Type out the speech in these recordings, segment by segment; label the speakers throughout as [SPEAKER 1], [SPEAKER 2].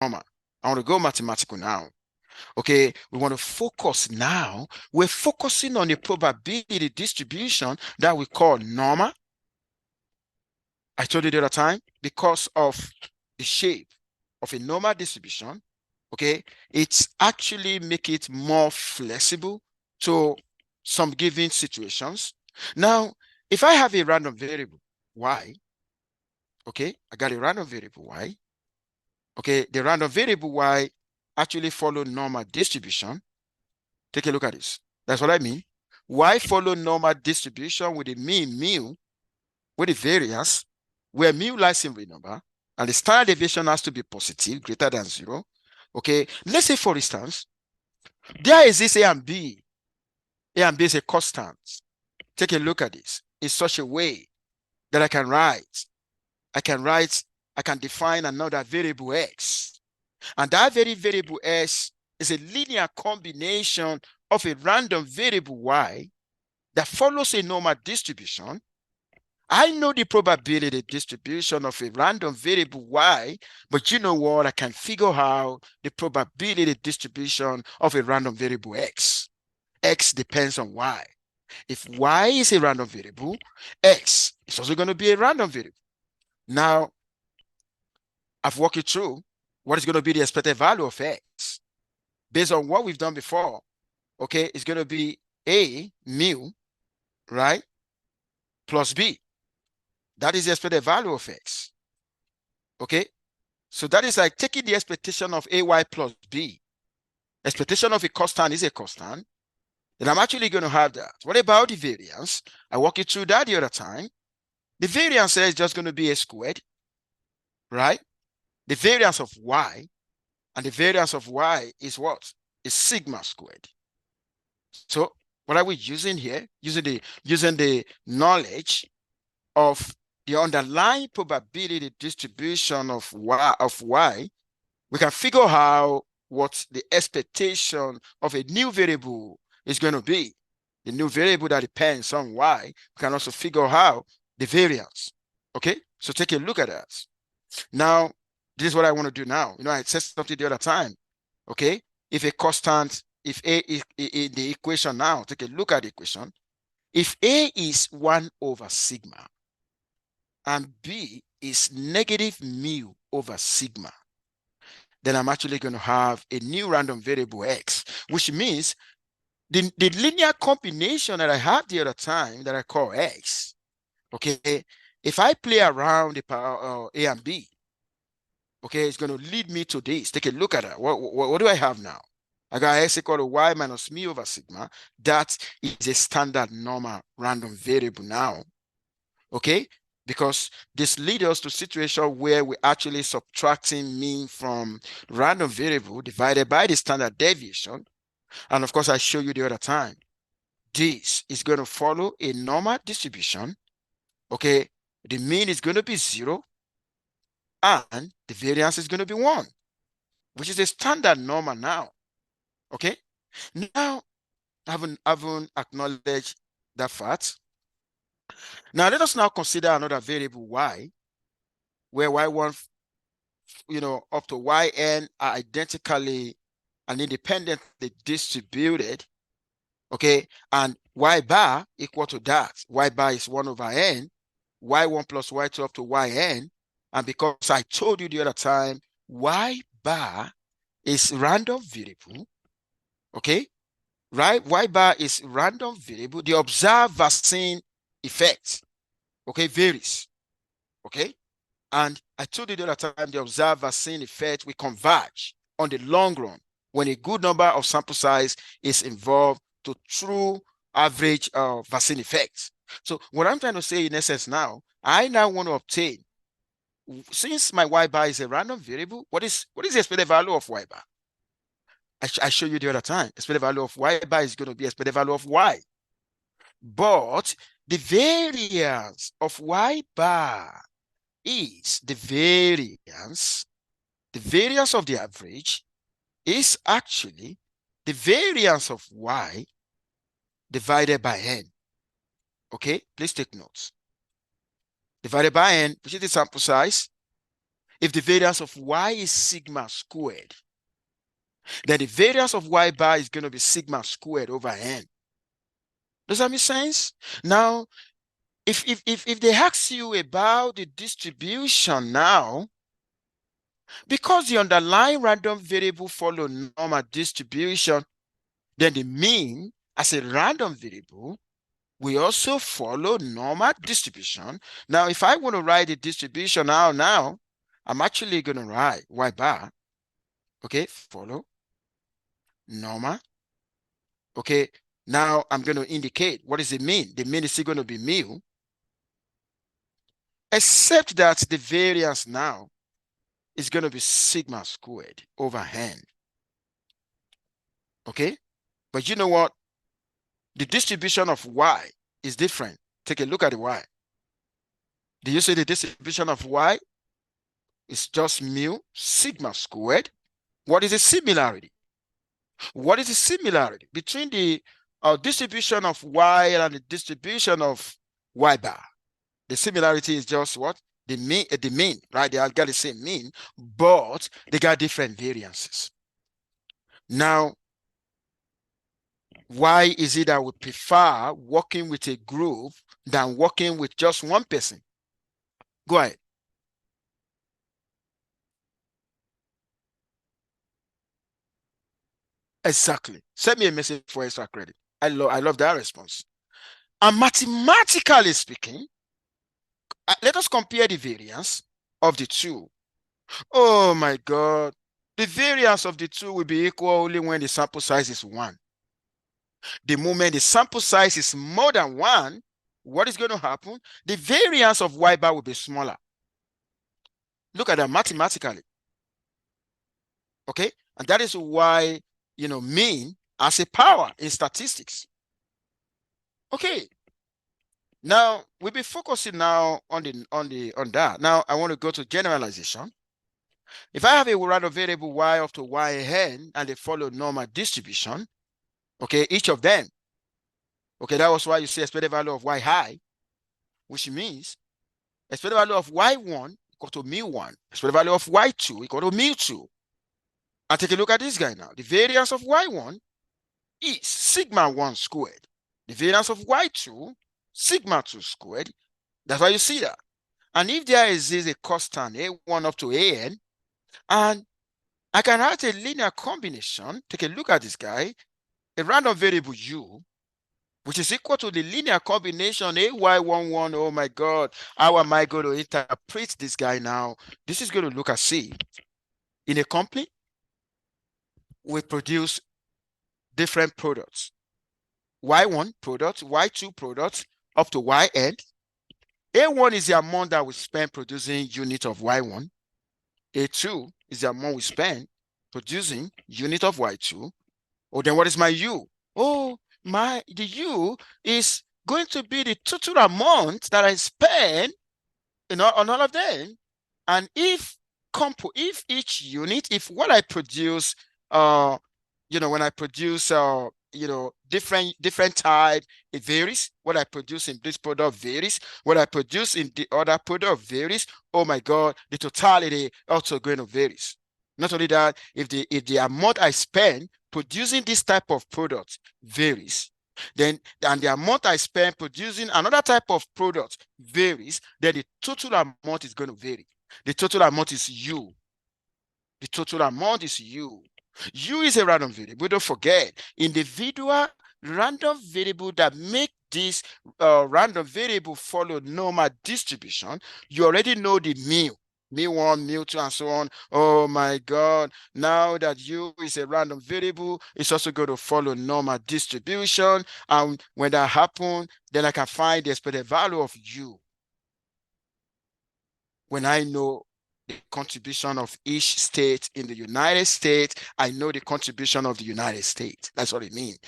[SPEAKER 1] normal. I want to go mathematical now. Okay, we want to focus now. We're focusing on a probability distribution that we call normal. I told you the other time, because of the shape of a normal distribution, okay, it's actually make it more flexible to some given situations. Now, if I have a random variable, y, okay, I got a random variable y, okay, the random variable y actually follow normal distribution. Take a look at this. That's what I mean. Y follow normal distribution with the mean mu, with the variance, where mu lies in real number, and the standard deviation has to be positive, greater than 0. Okay, let's say, for instance, there is this A and B. A and B is a constant. Take a look at this in such a way that I can define another variable x. And that very variable x is a linear combination of a random variable y that follows a normal distribution. I know the probability distribution of a random variable y, but you know what? I can figure out the probability distribution of a random variable x. X depends on y. If y is a random variable, x is also going to be a random variable. Now, I've walked you through what is going to be the expected value of x. Based on what we've done before, okay, it's going to be a mu, right, plus b. That is the expected value of x. Okay, so that is like taking the expectation of ay plus b. Expectation of a constant is a constant. Then I'm actually going to have that. What about the variance? I walked you through that the other time. The variance is just going to be a squared, right? The variance of y, and the variance of y is what? Is sigma squared. So what are we using here? Using the knowledge of the underlying probability distribution of y, we can figure out what the expectation of a new variable is going to be. The new variable that depends on y, we can also figure out the variance. Okay, so take a look at that. Now, this is what I want to do now. I said something the other time. Okay, if a constant, if a is in the equation now, take a look at the equation. If a is 1 over sigma and b is negative mu over sigma, then I'm actually going to have a new random variable x, which means the linear combination that I had the other time that I call x, okay, if I play around the power a and b, okay, it's going to lead me to this. Take a look at that. What do I have now? I got x equal to y minus mu over sigma. That is a standard normal random variable now, okay? Because this leads us to situation where we're actually subtracting mean from random variable divided by the standard deviation. And of course, I showed you the other time. This is going to follow a normal distribution, okay? The mean is going to be 0, and the variance is going to be 1, which is a standard normal now, okay? Now, I haven't acknowledged that fact. Now, let us now consider another variable y, where y1, up to yn are identically and independently distributed, okay? And y bar equal to that. Y bar is 1 over n, y1 plus y2 up to yn. And because I told you the other time, y bar is random variable, okay? Right? Y bar is random variable. The observed vaccine effect, okay, varies, okay? And I told you the other time, the observed vaccine effect will converge on the long run when a good number of sample size is involved to true average vaccine effects. So what I'm trying to say in essence now, I now want to obtain, since my y bar is a random variable, what is the expected value of y bar? I showed you the other time. Expected value of y bar is going to be expected value of y. But the variance of y bar is the variance of the average is actually the variance of y divided by n. Okay, please take notes. Divided by n, which is the sample size. if the variance of y is sigma squared, then the variance of y bar is going to be sigma squared over n. Does that make sense? Now, if they ask you about the distribution now, because the underlying random variable follow normal distribution, then the mean as a random variable we also follow normal distribution. Now, if I want to write the distribution now, I'm actually going to write y bar, okay, follow normal. Okay, now I'm going to indicate what does it mean. The mean is still going to be mu, except that the variance now is going to be sigma squared over n. Okay, but you know what? The distribution of y is different. Take a look at the y. Do you see the distribution of y is just mu sigma squared? What is the similarity? What is the similarity between the distribution of y and the distribution of y bar? The similarity is just what? The mean, right? They all got the same mean, but they got different variances. Now, why is it that we prefer working with a group than working with just one person? Go ahead. Exactly. Send me a message for extra credit. I love that response. And mathematically speaking, let us compare the variance of the two. Oh my God. The variance of the two will be equal only when the sample size is 1. The moment the sample size is more than 1, what is going to happen? The variance of y bar will be smaller. Look at that mathematically. Okay? And that is why, mean as a power in statistics. Okay. Now we'll be focusing now on that. Now I want to go to generalization. If I have a random variable y up to yn and they follow normal distribution, okay, each of them, okay, that was why you see expected value of y high, which means expected value of y1 equal to mu1, expected value of y2 equal to mu2. And take a look at this guy now. The variance of y1 is sigma 1 squared. The variance of y2, sigma 2 squared. That's why you see that. And if there is a constant a1 up to an, and I can write a linear combination, take a look at this guy, a random variable u, which is equal to the linear combination ay11. Oh my God, how am I going to interpret this guy now? This is going to look as C. In a company, we produce different products. Y1 product, Y2 product, up to Yn. A1 is the amount that we spend producing unit of Y1. A2 is the amount we spend producing unit of Y2. Oh, then what is my U? Oh, the U is going to be the total amount that I spend on all of them. And if each unit, if what I produce, when I produce, different type, it varies. What I produce in this product varies. What I produce in the other product varies. Oh my God, the totality also going to varies. Not only that, if the amount I spend producing this type of product varies, and the amount I spend producing another type of product varies, then the total amount is going to vary. The total amount is U. The total amount is U. U is a random variable. Don't forget, individual random variable that make this random variable follow normal distribution. You already know the mu. mu1, mu2, and so on. Oh my God. Now that U is a random variable, it's also going to follow normal distribution. And when that happens, then I can find the expected value of U. When I know the contribution of each state in the United States, I know the contribution of the United States. That's what it means.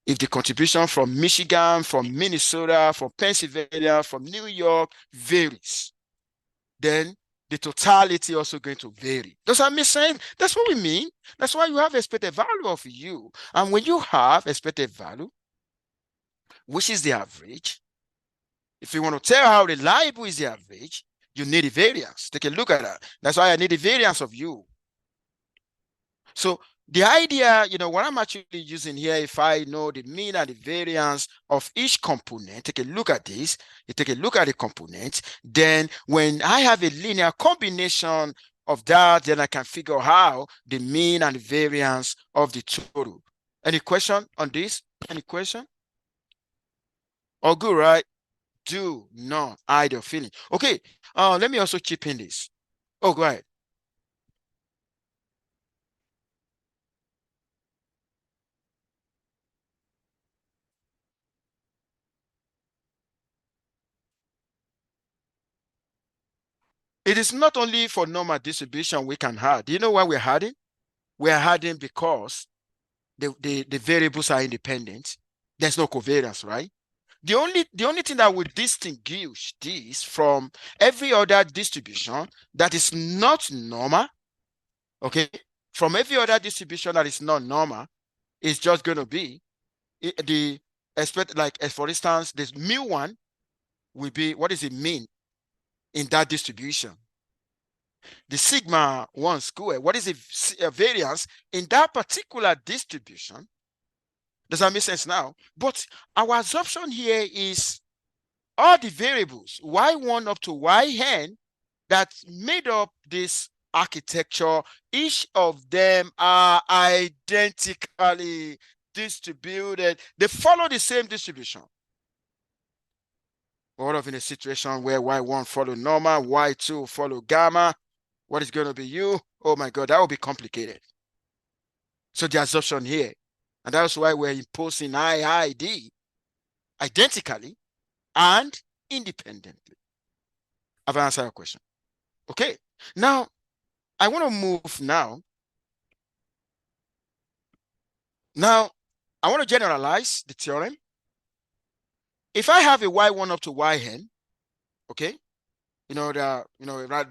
[SPEAKER 1] If the contribution from Michigan, from Minnesota, from Pennsylvania, from New York varies, then the totality also going to vary. Does that make sense? That's what we mean. That's why you have expected value of U. And when you have expected value, which is the average, if you want to tell how reliable is the average, You need a variance. Take a look at that. That's why I need a variance of U. So the idea, what I'm actually using here, if I know the mean and the variance of each component, take a look at this, you take a look at the component, then when I have a linear combination of that, then I can figure out the mean and the variance of the total. Any question on this? Any question? All good, right? Do not hide your feeling. Okay, let me also chip in this. Oh, go ahead. It is not only for normal distribution we can add. Do you know why we're adding? We're adding because the variables are independent. There's no covariance, right? The only thing that would distinguish this from every other distribution that is not normal, okay, from every other distribution that is not normal, is just going to be the expect, like, as for instance, this mu1 will be, what does it mean in that distribution? The sigma 1 square, what is the variance in that particular distribution? Does that make sense now? But our assumption here is all the variables y1 up to yn that made up this architecture, each of them are identically distributed. They follow the same distribution. What if in a situation where y1 follow normal, y2 follow gamma, what is going to be u? Oh my God, that will be complicated. So the assumption here, and that's why we're imposing IID identically and independently. I've answered your question. Okay, now I want to move now. Now, I want to generalize the theorem. If I have a y1 up to yn, okay, there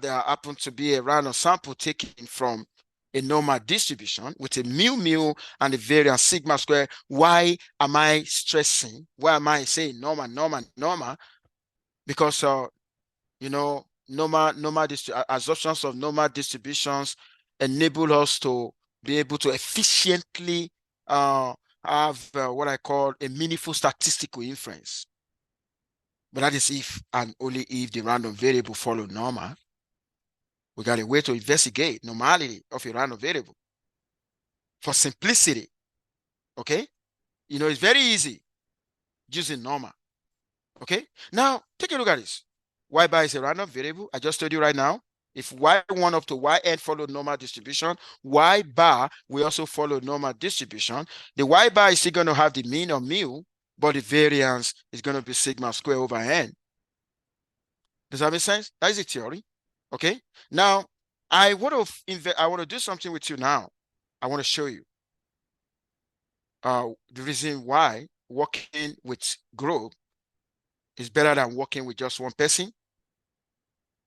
[SPEAKER 1] happen to be a random sample taken from a normal distribution with a mu and a variance sigma square. Why am I stressing? Why am I saying normal? Because assumptions of normal distributions enable us to be able to efficiently have what I call a meaningful statistical inference. But that is if and only if the random variable follow normal. We got a way to investigate normality of a random variable. For simplicity, okay? It's very easy using normal. Okay? Now, take a look at this. Y bar is a random variable. I just told you right now. If y1 up to yn follow normal distribution, y bar will also follow normal distribution. The y bar is still going to have the mean of mu, but the variance is going to be sigma square over n. Does that make sense? That is a theory. Okay. Now, I want to do something with you now. I want to show you the reason why working with group is better than working with just one person.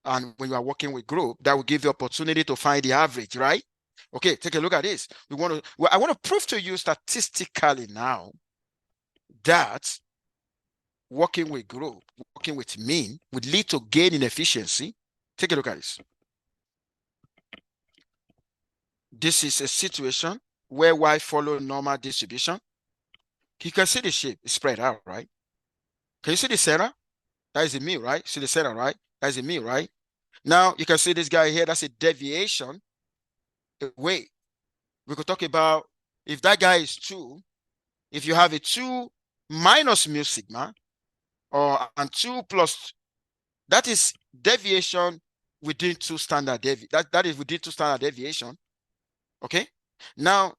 [SPEAKER 1] And when you are working with group, that will give you opportunity to find the average, right? Okay, take a look at this. I want to prove to you statistically now that working with group, working with mean would lead to gain in efficiency. Take a look at this. This is a situation where y follow normal distribution. You can see the shape is spread out, right? Can you see the center? That is a mu, right? See the center, right? That is a mu, right? Now you can see this guy here. That's a deviation away. We could talk about if that guy is 2, if you have a 2 minus mu sigma, and 2 plus, that is deviation within 2 standard deviation. That is within 2 standard deviation. Okay. Now,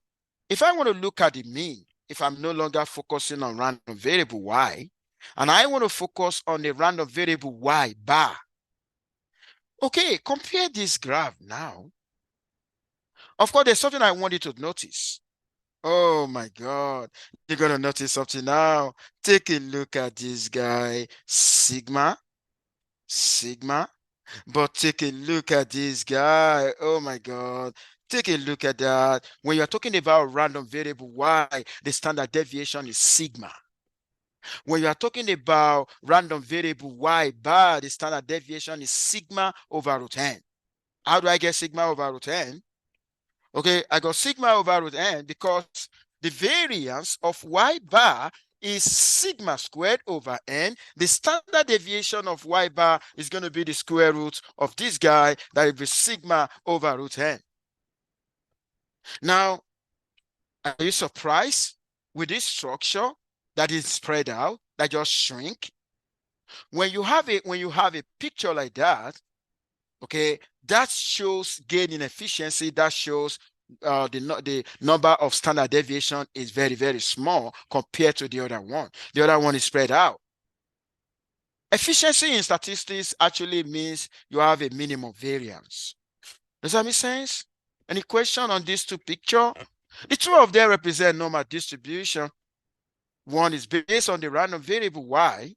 [SPEAKER 1] if I want to look at the mean, if I'm no longer focusing on random variable y, and I want to focus on the random variable y bar. Okay, compare this graph now. Of course, there's something I want you to notice. Oh my God, you're going to notice something now. Take a look at this guy, sigma. But take a look at this guy. Oh my God. Take a look at that. When you're talking about random variable y, the standard deviation is sigma. When you are talking about random variable y bar, the standard deviation is sigma over root n. How do I get sigma over root n? Okay, I got sigma over root n because the variance of y bar is sigma squared over n. The standard deviation of y bar is going to be the square root of this guy, that will be sigma over root n. Now, are you surprised with this structure that is spread out, that just shrink? When you have a picture like that, okay, that shows gain in efficiency. That shows the number of standard deviation is very, very small compared to the other one. The other one is spread out. Efficiency in statistics actually means you have a minimum variance. Does that make sense? Any question on these two pictures? The two of them represent normal distribution. One is based on the random variable y,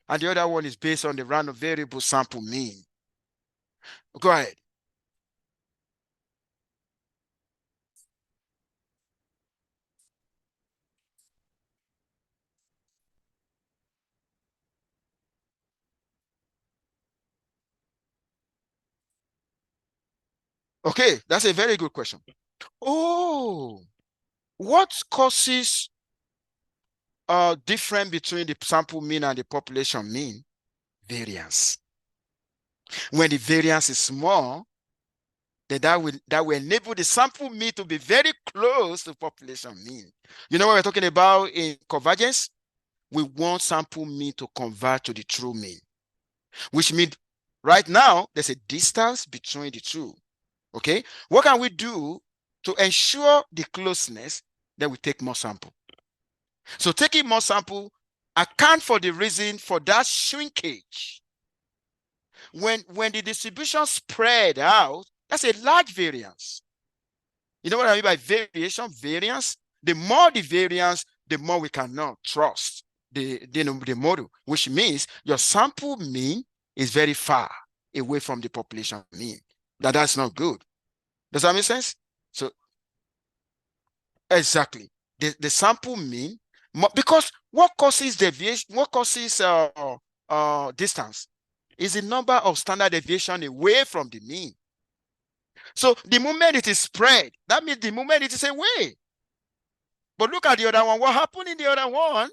[SPEAKER 1] and the other one is based on the random variable sample mean. Go ahead. Okay, that's a very good question. Oh, what causes difference between the sample mean and the population mean? Variance. When the variance is small, then that will enable the sample mean to be very close to population mean. You know what we're talking about in convergence? We want sample mean to converge to the true mean, which means right now there's a distance between the two. Okay, what can we do to ensure the closeness? Then we take more sample. So taking more sample account for the reason for that shrinkage. When the distribution spread out, that's a large variance. You know what I mean by variance? The more the variance, the more we cannot trust the model, which means your sample mean is very far away from the population mean. That's not good. Does that make sense? So exactly, the sample mean, because what causes deviation, what causes distance is the number of standard deviation away from the mean. So the moment it is spread, that means the moment it is away. But look at the other one. What happened in the other one?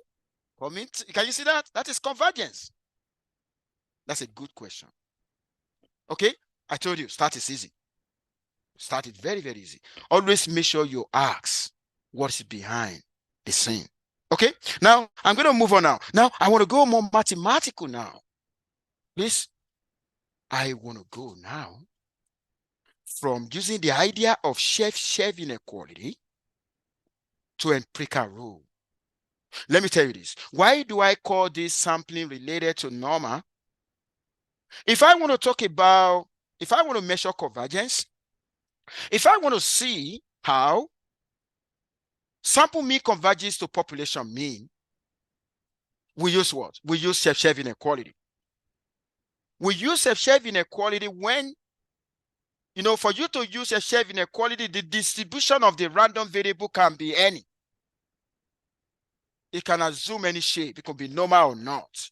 [SPEAKER 1] Can you see that? That is convergence. That's a good question. Okay, I told you, start is easy. Start it very, very easy. Always make sure you ask what's behind the scene. Okay, now I'm going to move on now. Now I want to go more mathematical now. Please, I want to go now from using the idea of Chebyshev inequality to empirical rule. Let me tell you this. Why do I call this sampling related to normal? If I want to measure convergence, if I want to see how sample mean converges to population mean, we use what? We use Chebyshev inequality. We use Chebyshev inequality when, for you to use Chebyshev inequality, the distribution of the random variable can be any. It can assume any shape. It could be normal or not.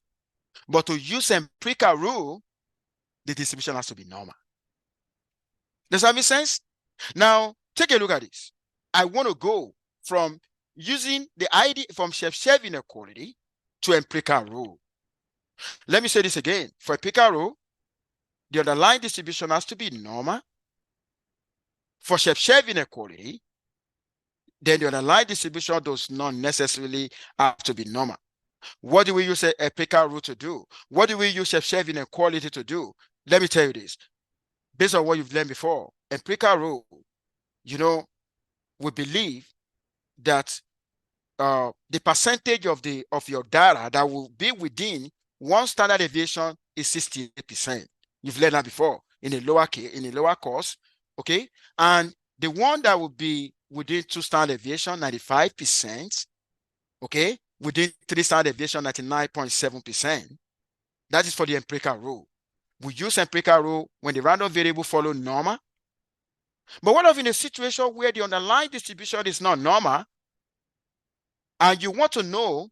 [SPEAKER 1] But to use empirical rule, the distribution has to be normal. Does that make sense? Now, take a look at this. I want to go from using the idea from Chebyshev inequality to empirical rule. Let me say this again. For empirical rule, the underlying distribution has to be normal. For Chebyshev inequality, then the underlying distribution does not necessarily have to be normal. What do we use empirical rule to do? What do we use Chebyshev inequality to do? Let me tell you this. Based on what you've learned before, empirical rule, we believe that the percentage of your data that will be within one standard deviation is 68%. You've learned that before in a lower course, okay? And the one that will be within 2 standard deviation, 95%, okay? Within 3 standard deviation, 99.7%. That is for the empirical rule. We use empirical rule when the random variable follow normal. But what if in a situation where the underlying distribution is not normal, and you want to know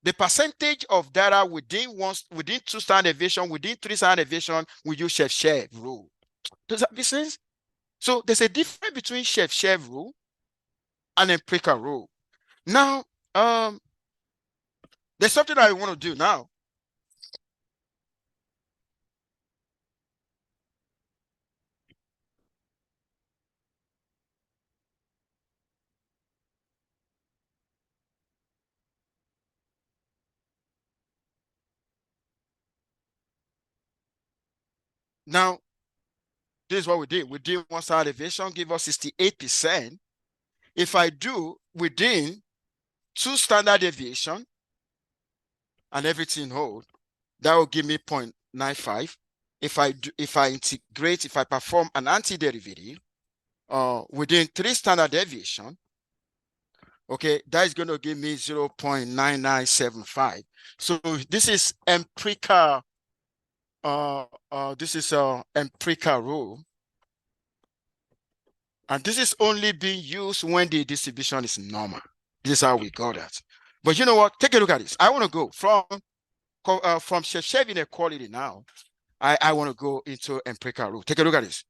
[SPEAKER 1] The percentage of data within 2 standard deviation, within 3 standard deviation, we use Chebyshev rule. Does that make sense? So there's a difference between Chebyshev rule and empirical rule. Now, there's something I want to do now. Now, this is what we did. We did 1 standard deviation, give us 68%. If I do within 2 standard deviation and everything hold, that will give me 0.95. If I integrate, if I perform an antiderivative within 3 standard deviation, okay, that is going to give me 0.9975. So this is empirical. This is empirical rule, and this is only being used when the distribution is normal. This is how we got that. But you know what? Take a look at this. I want to go from Chebyshev inequality now. I want to go into empirical rule. Take a look at this.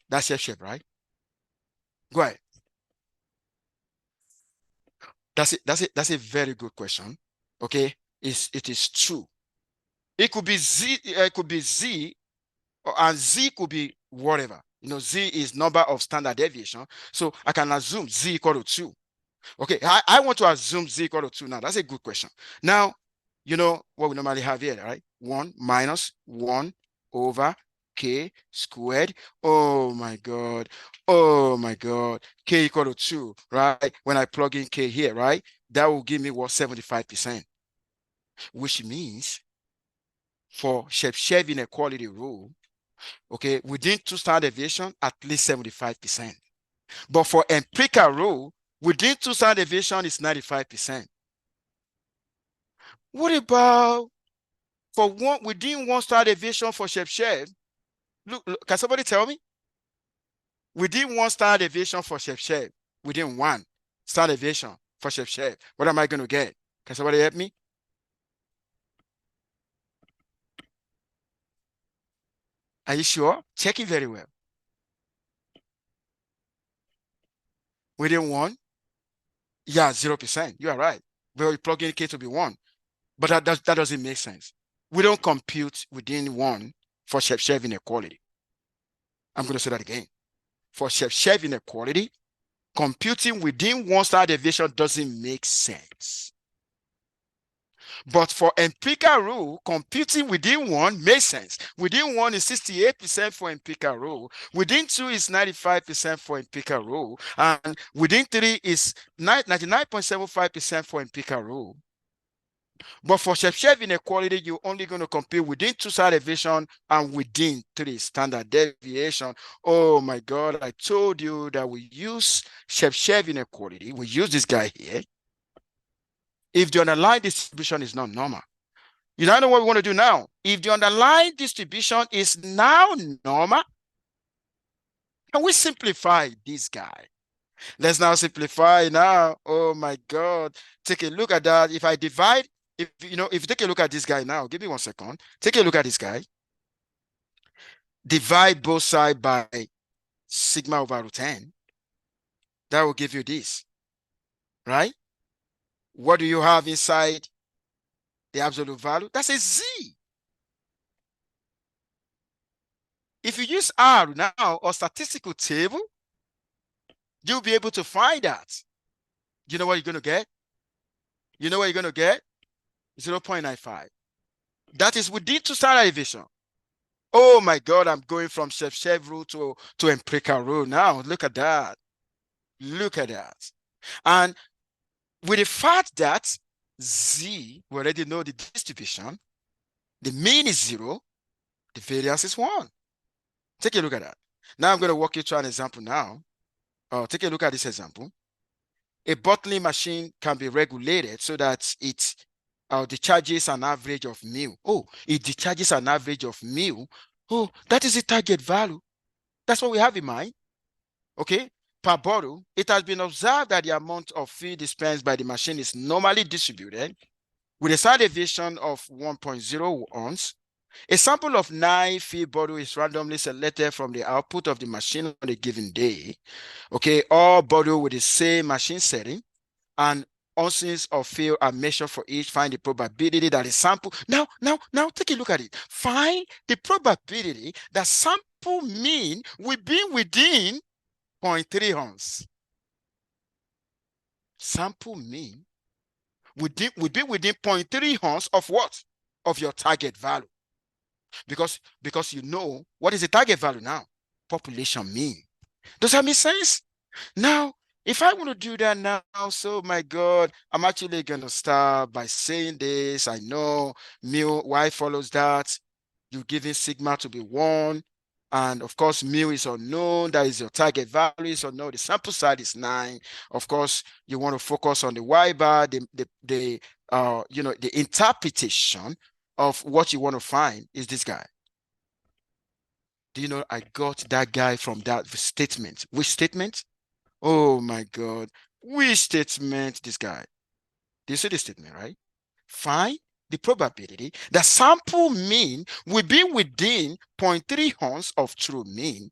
[SPEAKER 1] That's Chebyshev, right? Go ahead. That's a very good question. Okay, it is true. It could be Z, it could be Z, and Z could be whatever. You know, Z is number of standard deviation. So I can assume Z equal to 2. Okay, I want to assume Z equal to 2 now. That's a good question. Now, you know what we normally have here, right? 1 minus 1 over K squared. Oh my God. Oh my God. K equal to 2, right? When I plug in K here, right? That will give me what? 75%. Which means for Chebyshev inequality rule, okay, within 2 standard deviation, at least 75%. But for empirical rule, within 2 standard deviation is 95%. What about for within 1 standard deviation for Chebyshev? Look, can somebody tell me? Within 1 standard deviation for Chebyshev, within 1 standard deviation for Chebyshev, what am I going to get? Can somebody help me? Are you sure? Check it very well. Within 1? Yeah, 0%. You are right. We plug in K to be 1. But that doesn't make sense. We don't compute within 1 for Chebyshev inequality. I'm going to say that again. For Chebyshev inequality, computing within 1 standard deviation doesn't make sense. But for empirical rule, computing within 1 makes sense. Within 1 is 68% for empirical rule. Within 2 is 95% for empirical rule. And within 3 is 99.75% for empirical rule. But for Chebyshev inequality, you're only going to compute within 2 standard deviation and within 3 standard deviation. Oh my God, I told you that we use Chebyshev inequality. We use this guy here if the underlying distribution is not normal. You know what we want to do now? If the underlying distribution is now normal, can we simplify this guy? Let's now simplify now. Oh my God. Take a look at that. If I divide, if you take a look at this guy now, give me 1 second. Take a look at this guy. Divide both sides by sigma over root n. That will give you this, right? What do you have inside the absolute value? That's a Z. If you use R now or statistical table, you'll be able to find that. You know what you're going to get? You know what you're going to get? 0.95. That is within 2 standard deviation. Oh my God, I'm going from Chebyshev rule to empirical rule now. Look at that. Look at that. And with the fact that Z, we already know the distribution, the mean is 0, the variance is 1. Take a look at that. Now I'm going to walk you through an example now. Take a look at this example. A bottling machine can be regulated so that it discharges an average of mu. Oh, it discharges an average of mu. Oh, that is the target value. That's what we have in mind. Okay. per bottle, it has been observed that the amount of feed dispensed by the machine is normally distributed with a standard deviation of 1.0 ounce. A sample of 9 feed bottles is randomly selected from the output of the machine on a given day. Okay, all bottles with the same machine setting and ounces of fill are measured for each. Find the probability that the sample. Now, take a look at it. Find the probability that sample mean will be within 0.3 ounce. Sample mean will be within 0.3 ounce of what? Of your target value. Because you know what is the target value now? Population mean. Does that make sense? Now, if I want to do that now, so my God, I'm actually going to start by saying this. I know mu, y follows that. You're giving sigma to be 1. And of course, mu is unknown. That is your target value is unknown. The sample size is 9. Of course, you want to focus on the y bar, the interpretation of what you want to find is this guy. Do you know I got that guy from that statement? Which statement? Oh my God. Which statement? This guy. Do you see the statement, right? Find the probability that sample mean will be within 0.3 ounce of true mean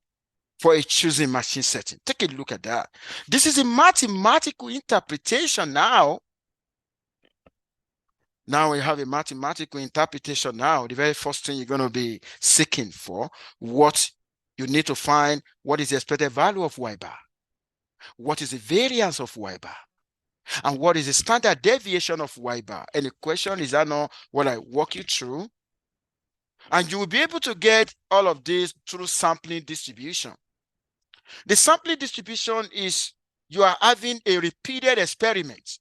[SPEAKER 1] for a choosing machine setting. Take a look at that. This is a mathematical interpretation now. Now we have a mathematical interpretation now. The very first thing you're going to be seeking for, what you need to find, what is the expected value of y bar? What is the variance of y bar? And what is the standard deviation of y bar? And the question is, I know what I walk you through. And you will be able to get all of this through sampling distribution. The sampling distribution is you are having a repeated experiment.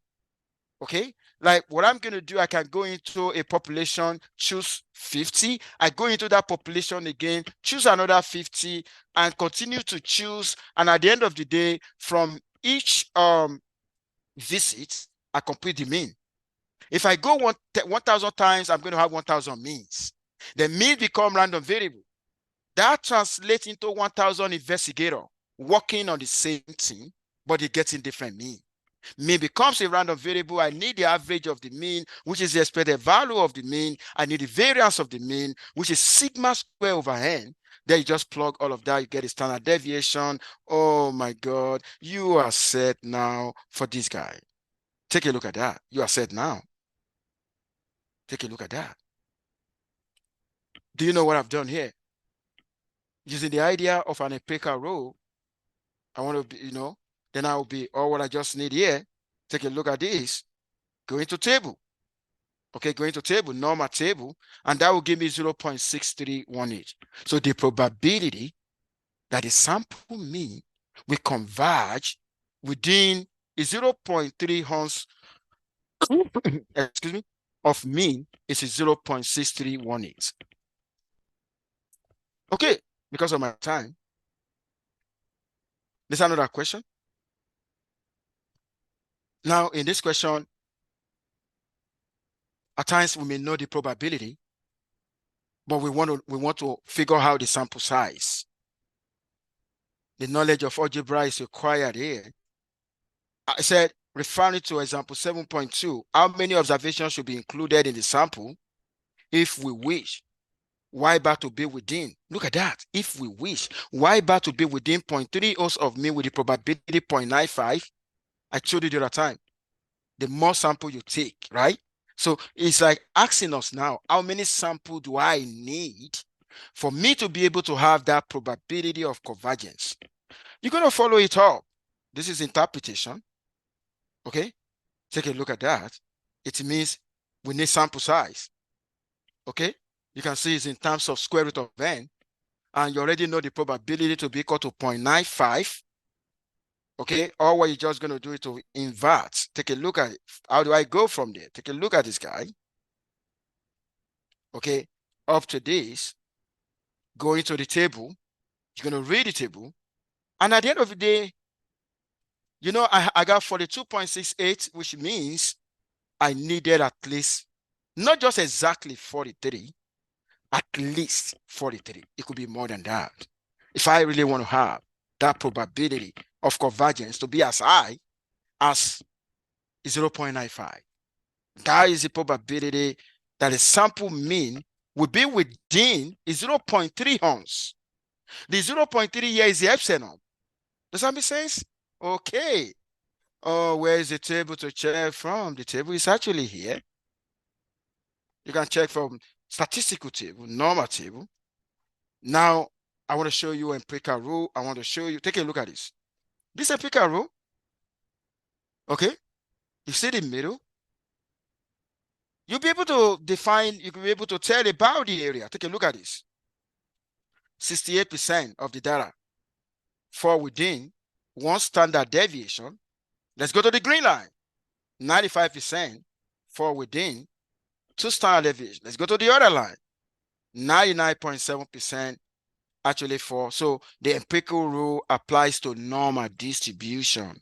[SPEAKER 1] Okay? Like what I'm going to do, I can go into a population, choose 50. I go into that population again, choose another 50, and continue to choose. And at the end of the day, from each visit, I complete the mean. If I go 1,000 times, I'm going to have 1,000 means. The mean become random variable. That translates into 1,000 investigator working on the same thing, but they getting different mean. Mean becomes a random variable. I need the average of the mean, which is the expected value of the mean. I need the variance of the mean, which is sigma square over n. Then you just plug all of that, you get a standard deviation. Oh my God, you are set now for this guy. Take a look at that. You are set now. Take a look at that. Do you know what I've done here? Using the idea of an empirical rule, I want to be, then I will be, what I just need here, take a look at this, go into table. Okay, go into table, normal table, and that will give me 0.6318. So the probability that the sample mean will converge within a 0.3 ounce excuse me, of mean is 0.6318. Okay, because of my time. There's another question. Now, in this question, at times we may know the probability, but we want to figure out the sample size. The knowledge of algebra is required here. I said, referring to example 7.2, how many observations should be included in the sample if we wish y bar to be within, look at that, if we wish y bar to be within 0.3 ounce of mean with the probability 0.95, I told you the other time, the more sample you take, right? So it's like asking us now, how many samples do I need for me to be able to have that probability of convergence? You're going to follow it up. This is interpretation. Okay, take a look at that. It means we need sample size. Okay, you can see it's in terms of square root of n, and you already know the probability to be equal to 0.95. Okay, or what you're just going to do is to invert. Take a look at it. How do I go from there? Take a look at this guy. Okay, up to this, go into the table. You're going to read the table, and at the end of the day, I got 42.68, which means I needed at least, not just exactly 43, at least 43. It could be more than that. If I really want to have that probability of convergence to be as high as 0.95. That is the probability that the sample mean will be within 0.3 ounce. The 0.3 here is the epsilon. Does that make sense? Okay. Oh, where is the table to check from? The table is actually here. You can check from statistical table, normal table. Now, I want to show you empirical rule. I want to show you, take a look at this. This empirical rule, okay? You see the middle? You'll be able to define, you can be able to tell about the area. Take a look at this. 68% of the data fall within one standard deviation. Let's go to the green line. 95% fall within two standard deviations. Let's go to the other line. 99.7% actually fall. So the empirical rule applies to normal distribution.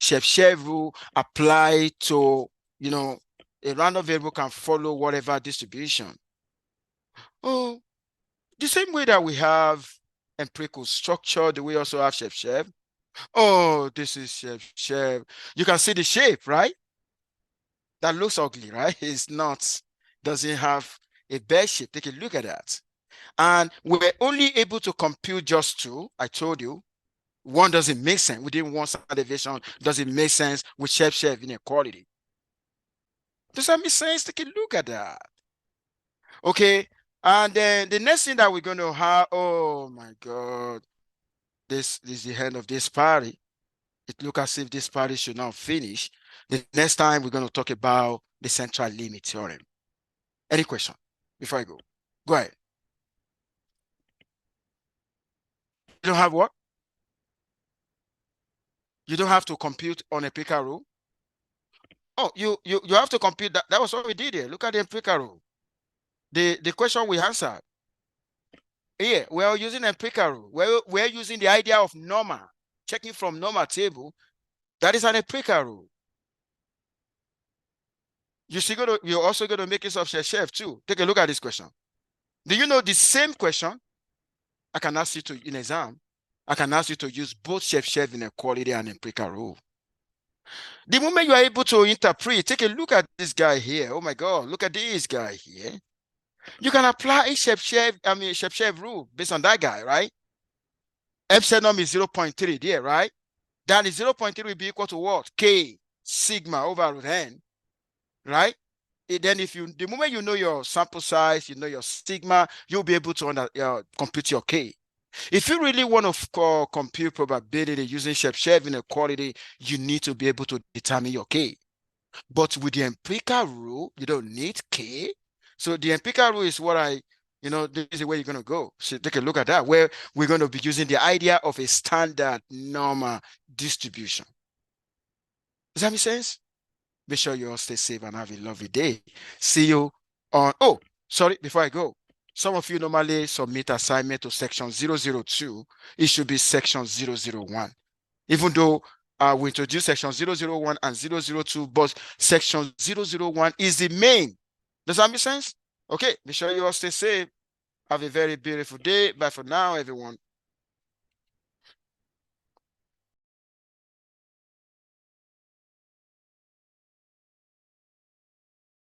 [SPEAKER 1] Chebyshev rule apply to, you know, a random variable can follow whatever distribution. Oh, the same way that we have empirical structure, do we also have Chebyshev? Oh, this is Chebyshev. You can see the shape, right? That looks ugly, right? It's not, doesn't have a best shape. Take a look at that. And we're only able to compute just two. I told you, one doesn't make sense. Within one standard deviation, doesn't make sense with Chebyshev inequality. Does that make sense? Take a look at that. Okay. And then the next thing that we're going to have, oh my God, this is the end of this party. It looks as if this party should not finish. The next time we're going to talk about the central limit theorem. Any question before I go? Go ahead. You don't have what? You don't have to compute on a empirical rule. Oh, you have to compute that. That was what we did here. Look at the empirical rule. The question we answered. Here, we're using empirical rule. We're using the idea of normal, checking from normal table. That is an empirical rule. You're also going to make use of Chebyshev too. Take a look at this question. Do you know the same question? I can ask you to in exam. I can ask you to use both Chebyshev inequality and empirical rule. The moment you are able to interpret, take a look at this guy here. Oh my God, look at this guy here. You can apply a Chebyshev rule based on that guy, right? Epsilon is 0.3 there, right? That is 0.3 will be equal to what? K sigma over root n, right? Then the moment you know your sample size, you know your sigma, you'll be able to compute your K. If you really want to compute probability using Chebyshev inequality, you need to be able to determine your K. But with the empirical rule, you don't need K. So the empirical rule is what this is the way you're going to go. So take a look at that, where we're going to be using the idea of a standard normal distribution. Does that make sense? Be sure you all stay safe and have a lovely day. See you on, before I go. Some of you normally submit assignment to section 002. It should be section 001. Even though we introduced section 001 and 002, but section 001 is the main. Does that make sense? Okay, be sure you all stay safe. Have a very beautiful day. Bye for now, everyone.